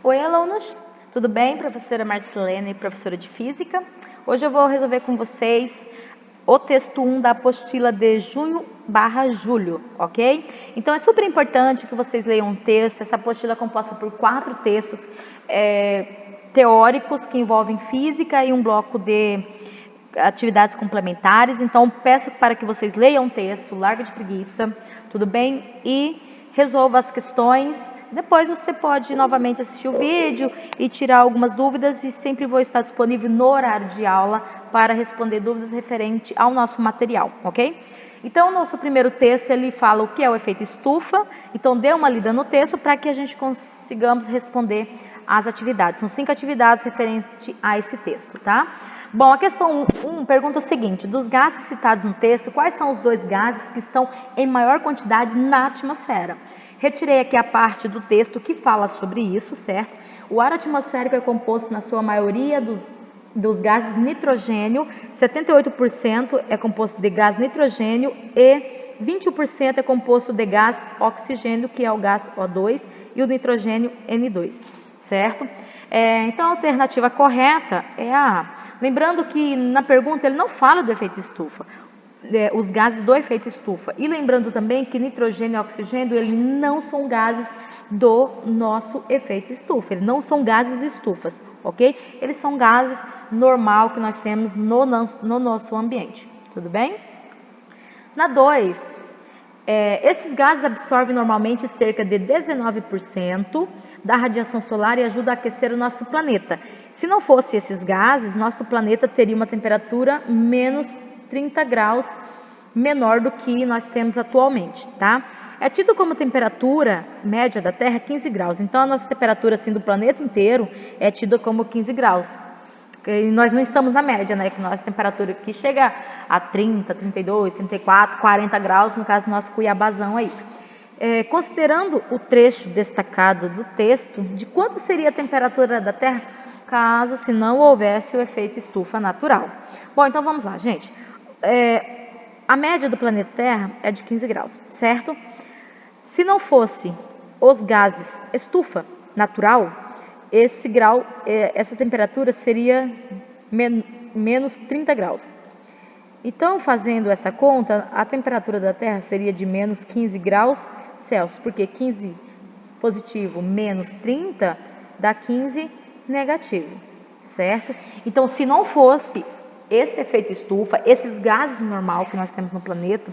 Oi, alunos! Tudo bem? Professora Marcelene, professora de Física. Hoje eu vou resolver com vocês o texto 1 da apostila de junho/julho, ok? Então é super importante que vocês leiam um texto. Essa apostila é composta por 4 textos teóricos que envolvem física e um bloco de atividades complementares. Então peço para que vocês leiam o texto, larga de preguiça, tudo bem? E resolva as questões. Depois você pode novamente assistir o vídeo e tirar algumas dúvidas, e sempre vou estar disponível no horário de aula para responder dúvidas referente ao nosso material, ok? Então, o nosso primeiro texto, ele fala o que é o efeito estufa. Então, dê uma lida no texto para que a gente consigamos responder as atividades. São 5 atividades referentes a esse texto, tá? Bom, a questão 1 pergunta o seguinte: dos gases citados no texto, quais são os 2 gases que estão em maior quantidade na atmosfera? Retirei aqui a parte do texto que fala sobre isso, certo? O ar atmosférico é composto, na sua maioria, dos gases nitrogênio. 78% é composto de gás nitrogênio e 21% é composto de gás oxigênio, que é o gás O2, e o nitrogênio N2, certo? Então, a alternativa correta é a A. Lembrando que na pergunta ele não fala do efeito estufa, os gases do efeito estufa. E lembrando também que nitrogênio e oxigênio, eles não são gases do nosso efeito estufa, eles não são gases estufas, ok? Eles são gases normal que nós temos no nosso ambiente, tudo bem? Na 2, esses gases absorvem normalmente cerca de 19% da radiação solar e ajudam a aquecer o nosso planeta. Se não fosse esses gases, nosso planeta teria uma temperatura menos 30 graus menor do que nós temos atualmente, tá? É tido como temperatura média da Terra 15 graus. Então, a nossa temperatura assim, do planeta inteiro é tida como 15 graus. E nós não estamos na média, né? Que nossa temperatura aqui chega a 30, 32, 34, 40 graus, no caso do nosso Cuiabazão aí. Considerando o trecho destacado do texto, de quanto seria a temperatura da Terra caso se não houvesse o efeito estufa natural? Bom, então vamos lá, gente. A média do planeta Terra é de 15 graus, certo? Se não fosse os gases estufa natural, essa temperatura seria menos 30 graus. Então, fazendo essa conta, a temperatura da Terra seria de menos 15 graus Celsius, porque 15 positivo menos 30 dá 15 negativo, certo? Então, se não fosse esse efeito estufa, esses gases normal que nós temos no planeta,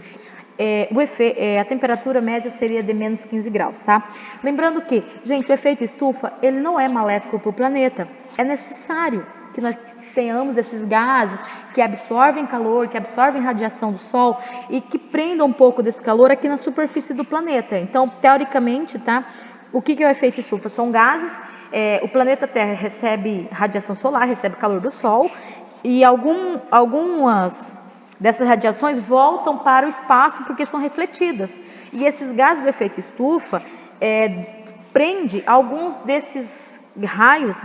a temperatura média seria de menos 15 graus, tá? Lembrando que, gente, o efeito estufa, ele não é maléfico para o planeta. É necessário que nós tenhamos esses gases que absorvem calor, que absorvem radiação do Sol e que prendam um pouco desse calor aqui na superfície do planeta. Então, teoricamente, tá? O que é o efeito estufa? São gases, o planeta Terra recebe radiação solar, recebe calor do Sol, e algumas dessas radiações voltam para o espaço porque são refletidas. E esses gases do efeito estufa prende alguns desses raios,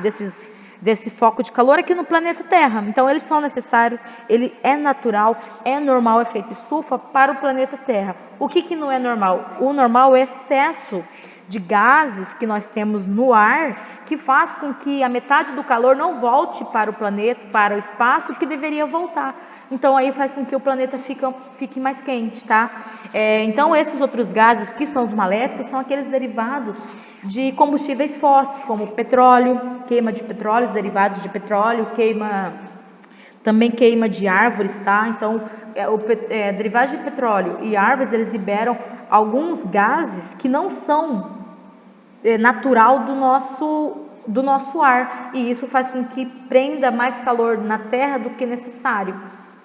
desse foco de calor aqui no planeta Terra. Então, eles são necessários, ele é natural, é normal o efeito estufa para o planeta Terra. O que não é normal? O normal é o excesso de gases que nós temos no ar, que faz com que a metade do calor não volte para o planeta, para o espaço, que deveria voltar. Então, aí faz com que o planeta fique mais quente, tá? Então, esses outros gases que são os maléficos são aqueles derivados de combustíveis fósseis, como petróleo, queima de petróleo, os derivados de petróleo, também queima de árvores, tá? Então, derivados de petróleo e árvores, eles liberam alguns gases que não são natural do nosso ar, e isso faz com que prenda mais calor na Terra do que necessário,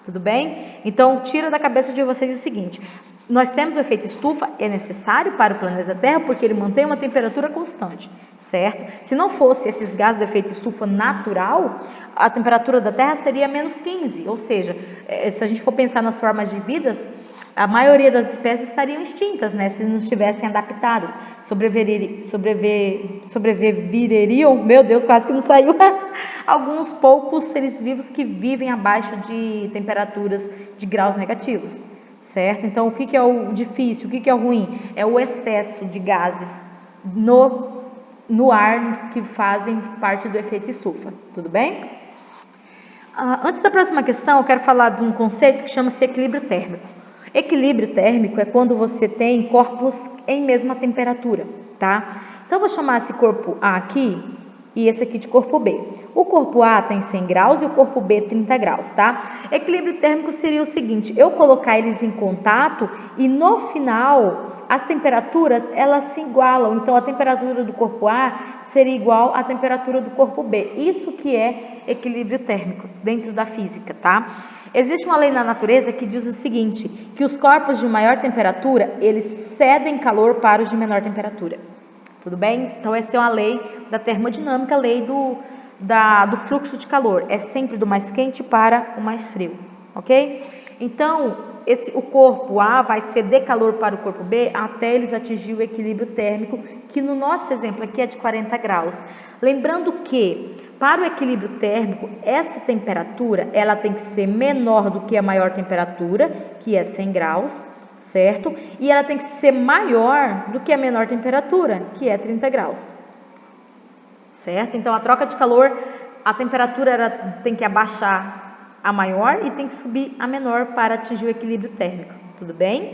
tudo bem? Então, tira da cabeça de vocês o seguinte: nós temos o efeito estufa, é necessário para o planeta Terra porque ele mantém uma temperatura constante, certo? Se não fosse esses gases do efeito estufa natural, a temperatura da Terra seria menos 15, ou seja, se a gente for pensar nas formas de vidas, a maioria das espécies estariam extintas, né, se não estivessem adaptadas. Sobreviveriam, meu Deus, quase que não saiu, alguns poucos seres vivos que vivem abaixo de temperaturas de graus negativos, certo? Então, o que é o difícil, o que é o ruim? É o excesso de gases no ar que fazem parte do efeito estufa, tudo bem? Antes da próxima questão, eu quero falar de um conceito que chama-se equilíbrio térmico. Equilíbrio térmico é quando você tem corpos em mesma temperatura, tá? Então, eu vou chamar esse corpo A aqui e esse aqui de corpo B. O corpo A tem 100 graus e o corpo B 30 graus, tá? Equilíbrio térmico seria o seguinte, eu colocar eles em contato e no final as temperaturas elas se igualam. Então, a temperatura do corpo A seria igual à temperatura do corpo B. Isso que é equilíbrio térmico dentro da física, tá? Existe uma lei na natureza que diz o seguinte, que os corpos de maior temperatura, eles cedem calor para os de menor temperatura. Tudo bem? Então, essa é uma lei da termodinâmica, a lei do fluxo de calor. É sempre do mais quente para o mais frio, ok? Então, o corpo A vai ceder calor para o corpo B até eles atingir o equilíbrio térmico, que no nosso exemplo aqui é de 40 graus. Lembrando que, para o equilíbrio térmico, essa temperatura, ela tem que ser menor do que a maior temperatura, que é 100 graus, certo? E ela tem que ser maior do que a menor temperatura, que é 30 graus, certo? Então, a troca de calor, a temperatura ela tem que abaixar a maior e tem que subir a menor para atingir o equilíbrio térmico, tudo bem?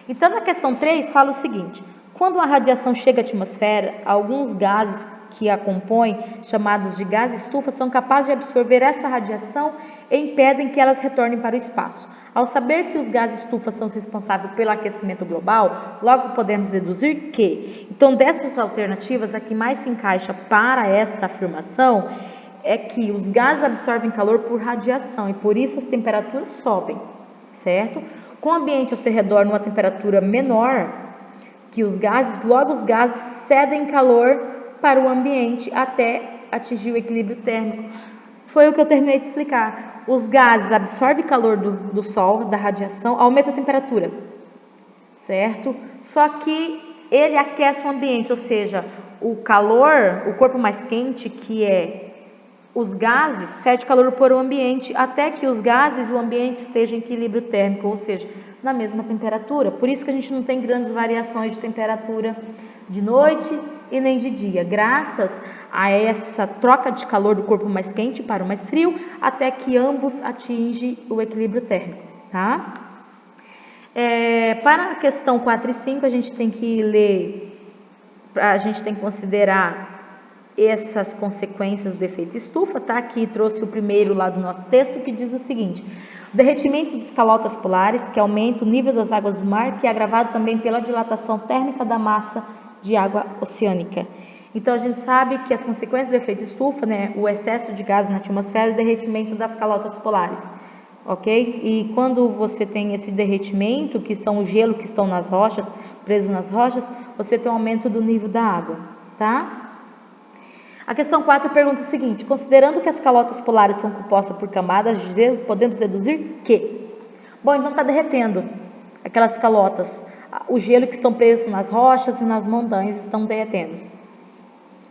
Então, na questão 3, fala o seguinte, quando a radiação chega à atmosfera, alguns gases que a compõem, chamados de gás estufa, são capazes de absorver essa radiação e impedem que elas retornem para o espaço. Ao saber que os gases estufa são responsáveis pelo aquecimento global, logo podemos deduzir que, então, dessas alternativas, a que mais se encaixa para essa afirmação é que os gases absorvem calor por radiação e por isso as temperaturas sobem, certo? Com o ambiente ao seu redor numa temperatura menor que os gases, logo os gases cedem calor para o ambiente até atingir o equilíbrio térmico. Foi o que eu terminei de explicar. Os gases absorvem calor do sol, da radiação, aumenta a temperatura, certo? Só que ele aquece o ambiente, ou seja, o calor, o corpo mais quente, que é os gases, cede calor para o ambiente até que os gases e o ambiente estejam em equilíbrio térmico, ou seja, na mesma temperatura. Por isso que a gente não tem grandes variações de temperatura de noite e nem de dia, graças a essa troca de calor do corpo mais quente para o mais frio, até que ambos atingem o equilíbrio térmico, tá? Para a questão 4 e 5, a gente tem que ler, a gente tem que considerar essas consequências do efeito estufa, tá? Aqui trouxe o primeiro lá do nosso texto, que diz o seguinte: o derretimento das calotas polares, que aumenta o nível das águas do mar, que é agravado também pela dilatação térmica da massa de água oceânica. Então, a gente sabe que as consequências do efeito estufa, né, o excesso de gás na atmosfera e o derretimento das calotas polares, ok? E quando você tem esse derretimento, que são o gelo que estão nas rochas, presos nas rochas, você tem um aumento do nível da água, tá? A questão 4 pergunta o seguinte: considerando que as calotas polares são compostas por camadas de gelo, podemos deduzir que? Bom, então está derretendo aquelas calotas. O gelo que estão presos nas rochas e nas montanhas estão derretendo.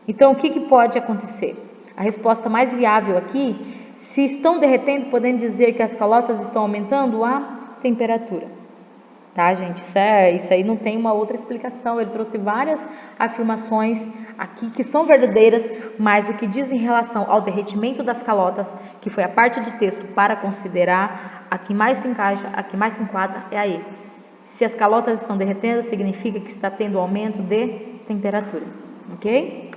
Então, o que pode acontecer? A resposta mais viável aqui, se estão derretendo, podemos dizer que as calotas estão aumentando a temperatura. Tá, gente? Isso aí não tem uma outra explicação. Ele trouxe várias afirmações aqui que são verdadeiras, mas o que diz em relação ao derretimento das calotas, que foi a parte do texto para considerar, a que mais se encaixa, a que mais se enquadra é aí. Se as calotas estão derretendo, significa que está tendo aumento de temperatura, ok?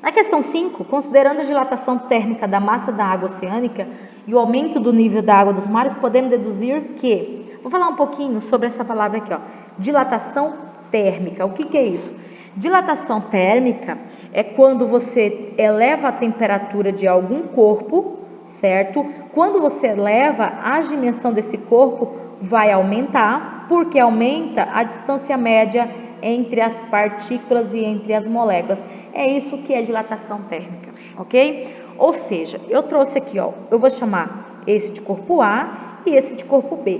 Na questão 5, considerando a dilatação térmica da massa da água oceânica e o aumento do nível da água dos mares, podemos deduzir que... Vou falar um pouquinho sobre essa palavra aqui, ó. Dilatação térmica. O que é isso? Dilatação térmica é quando você eleva a temperatura de algum corpo, certo? Quando você eleva, a dimensão desse corpo vai aumentar, porque aumenta a distância média entre as partículas e entre as moléculas. É isso que é dilatação térmica, ok? Ou seja, eu trouxe aqui, ó, eu vou chamar esse de corpo A e esse de corpo B.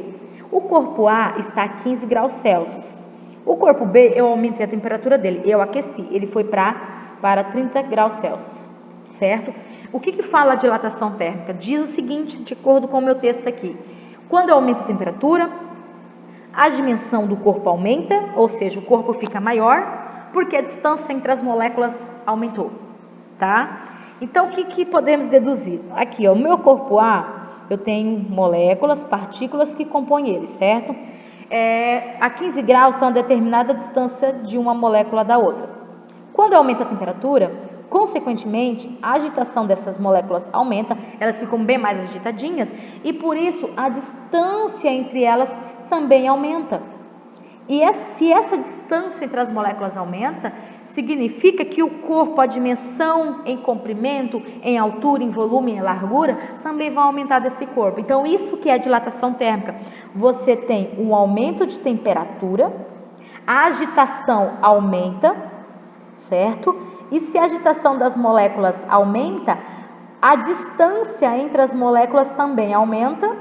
O corpo A está a 15 graus Celsius. O corpo B, eu aumentei a temperatura dele, eu aqueci, ele foi para 30 graus Celsius, certo? O que fala a dilatação térmica? Diz o seguinte, de acordo com o meu texto aqui: quando eu aumento a temperatura, a dimensão do corpo aumenta, ou seja, o corpo fica maior, Porque a distância entre as moléculas aumentou, tá? Então, o que podemos deduzir? Aqui, ó, o meu corpo A, eu tenho moléculas, partículas que compõem ele, certo? A 15 graus são a determinada distância de uma molécula da outra. Quando aumenta a temperatura, consequentemente, a agitação dessas moléculas aumenta, elas ficam bem mais agitadinhas e por isso a distância entre elas também aumenta. E se essa distância entre as moléculas aumenta, significa que o corpo, a dimensão em comprimento, em altura, em volume, em largura, também vai aumentar desse corpo. Então, isso que é dilatação térmica. Você tem um aumento de temperatura, a agitação aumenta, certo? E se a agitação das moléculas aumenta, a distância entre as moléculas também aumenta.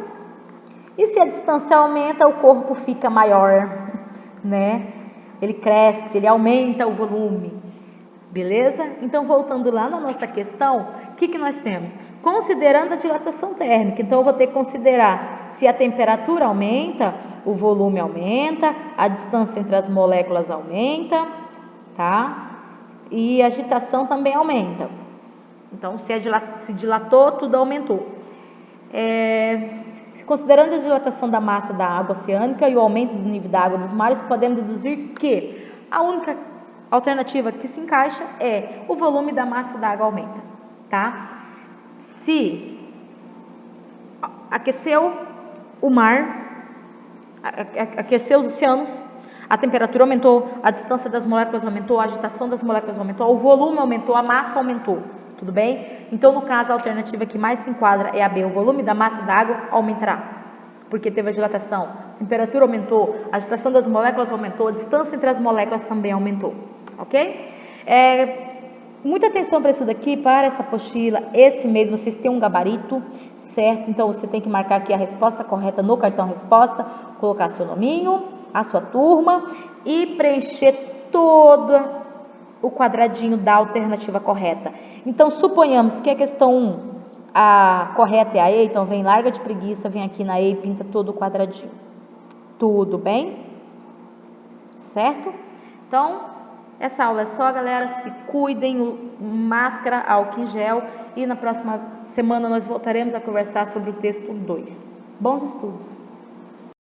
E se a distância aumenta, o corpo fica maior, né? Ele cresce, ele aumenta o volume, beleza? Então, voltando lá na nossa questão, o que nós temos? Considerando a dilatação térmica, então eu vou ter que considerar se a temperatura aumenta, o volume aumenta, a distância entre as moléculas aumenta, tá? E a agitação também aumenta. Então, se dilatou, tudo aumentou. Considerando a dilatação da massa da água oceânica e o aumento do nível da água dos mares, podemos deduzir que a única alternativa que se encaixa é o volume da massa da água aumenta, tá? Se aqueceu o mar, aqueceu os oceanos, a temperatura aumentou, a distância das moléculas aumentou, a agitação das moléculas aumentou, o volume aumentou, a massa aumentou. Tudo bem? Então, no caso, a alternativa que mais se enquadra é a B. O volume da massa da água aumentará, porque teve a dilatação. A temperatura aumentou, a agitação das moléculas aumentou, a distância entre as moléculas também aumentou. Ok? Muita atenção para isso daqui, para essa apostila. Esse mês vocês têm um gabarito, certo? Então, você tem que marcar aqui a resposta correta no cartão resposta, colocar seu nominho, a sua turma e preencher toda o quadradinho da alternativa correta. Então, suponhamos que a questão 1, a correta é a E, então vem larga de preguiça, vem aqui na E e pinta todo o quadradinho. Tudo bem? Certo? Então, essa aula é só, galera. Se cuidem, máscara, álcool em gel. E na próxima semana nós voltaremos a conversar sobre o texto 2. Bons estudos!